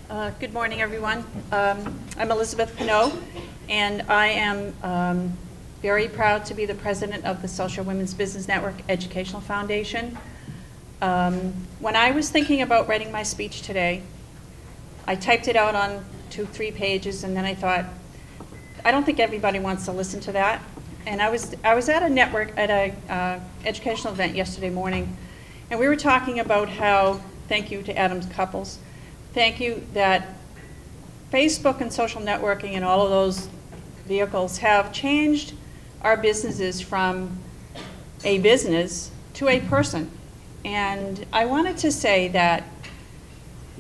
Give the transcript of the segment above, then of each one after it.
Good morning, everyone. I'm Elizabeth Pinot, and I am very proud to be the president of the Social Women's Business Network Educational Foundation. When I was thinking about writing my speech today, I typed it out on 2-3 pages, and then I thought, I don't think everybody wants to listen to that. And I was at a educational event yesterday morning, and we were talking about how, thank you to Adams Couples, thank you that Facebook and social networking and all of those vehicles have changed our businesses from a business to a person. And I wanted to say that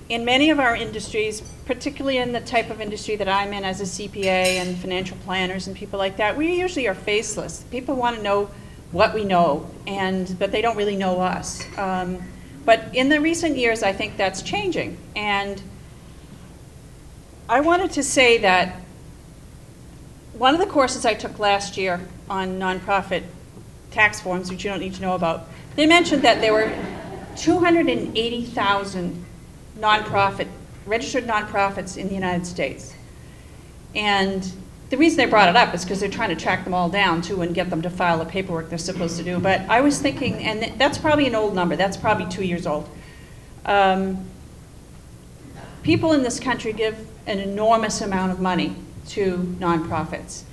in many of our industries, particularly in the type of industry that I'm in as a CPA and financial planners and people like that, we usually are faceless. People want to know what we know, but they don't really know us. But in the recent years, I think that's changing. And I wanted to say that one of the courses I took last year on nonprofit tax forms, which you don't need to know about, they mentioned that there were 280,000 registered nonprofits in the United States. And the reason they brought it up is because they're trying to track them all down too and get them to file the paperwork they're supposed to do. But I was thinking, and that's probably an old number, that's probably 2 years old. People in this country give an enormous amount of money to nonprofits.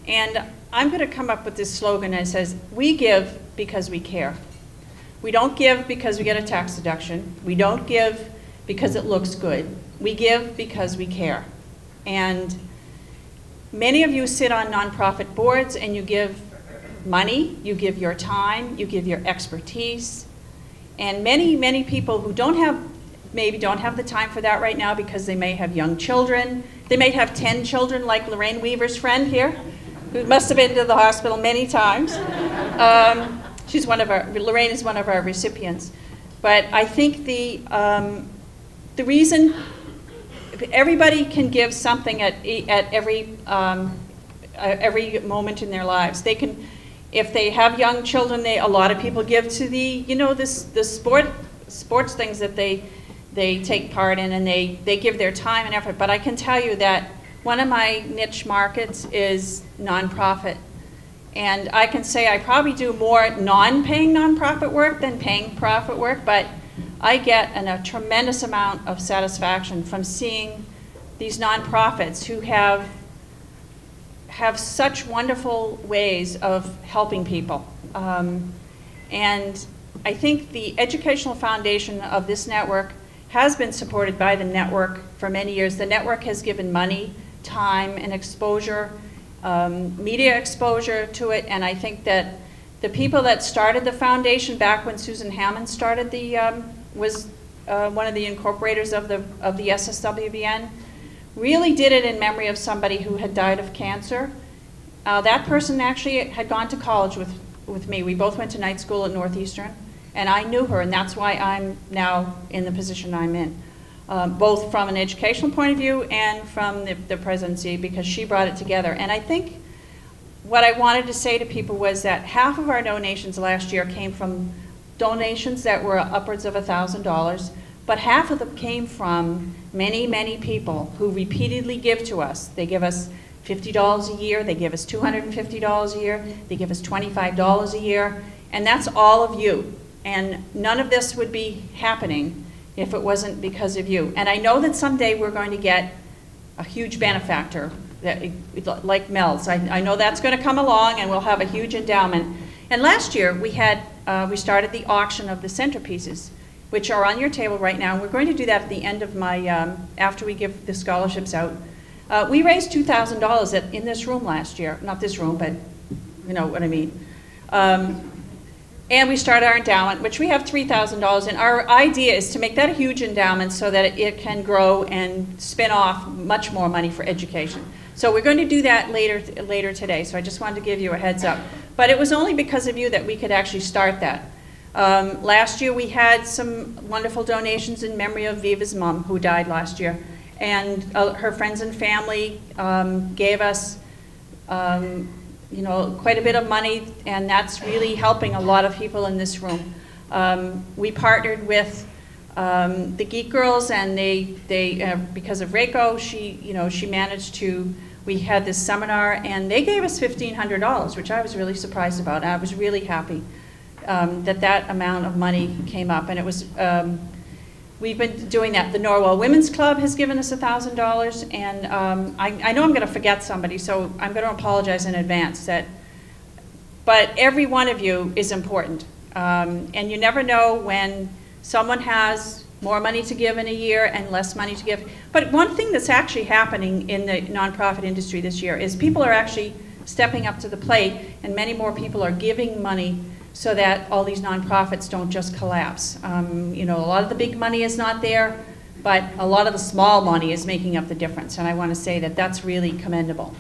And I'm going to come up with this slogan that says, we give because we care. We don't give because we get a tax deduction. We don't give because it looks good. We give because we care. And many of you sit on nonprofit boards and you give money, you give your time, you give your expertise. And many, many people who maybe don't have the time for that right now because they may have young children. They may have 10 children like Lorraine Weaver's friend here, who must have been to the hospital many times. Lorraine is one of our recipients. But I think the reason everybody can give something at every moment in their lives. They can, if they have young children, a lot of people give to the sports things that they take part in, and they give their time and effort. But I can tell you that one of my niche markets is nonprofit. And I can say I probably do more non-paying nonprofit work than paying profit work, but I get a tremendous amount of satisfaction from seeing these nonprofits who have such wonderful ways of helping people. And I think the educational foundation of this network has been supported by the network for many years. The network has given money, time, and exposure, media exposure to it, and I think that the people that started the foundation back when Susan Hammond started was one of the incorporators of the SSWBN, really did it in memory of somebody who had died of cancer. That person actually had gone to college with me. We both went to night school at Northeastern, and I knew her, and that's why I'm now in the position I'm in, both from an educational point of view and from the presidency, because she brought it together. And I think what I wanted to say to people was that half of our donations last year came from donations that were upwards of $1,000, but half of them came from many, many people who repeatedly give to us. They give us $50 a year, they give us $250 a year, they give us $25 a year, and that's all of you. And none of this would be happening if it wasn't because of you. And I know that someday we're going to get a huge benefactor, like Mel's. I know that's going to come along, and we'll have a huge endowment. And last year we started the auction of the centerpieces, which are on your table right now. And we're going to do that at the end of after we give the scholarships out. We raised $2,000 in this room last year. Not this room, but you know what I mean. And we started our endowment, which we have $3,000, and our idea is to make that a huge endowment so that it can grow and spin off much more money for education. So we're going to do that later today, so I just wanted to give you a heads up. But it was only because of you that we could actually start that. Last year we had some wonderful donations in memory of Viva's mom, who died last year. And her friends and family gave us quite a bit of money, and that's really helping a lot of people in this room. We partnered with The Geek Girls, and they because of Reiko, she managed to. We had this seminar, and they gave us $1,500, which I was really surprised about. I was really happy that amount of money came up, and it was. We've been doing that. The Norwell Women's Club has given us $1,000, and I know I'm going to forget somebody, so I'm going to apologize in advance. But every one of you is important, and you never know when someone has more money to give in a year and less money to give. But one thing that's actually happening in the nonprofit industry this year is people are actually stepping up to the plate, and many more people are giving money so that all these nonprofits don't just collapse. A lot of the big money is not there, but a lot of the small money is making up the difference, and I want to say that that's really commendable.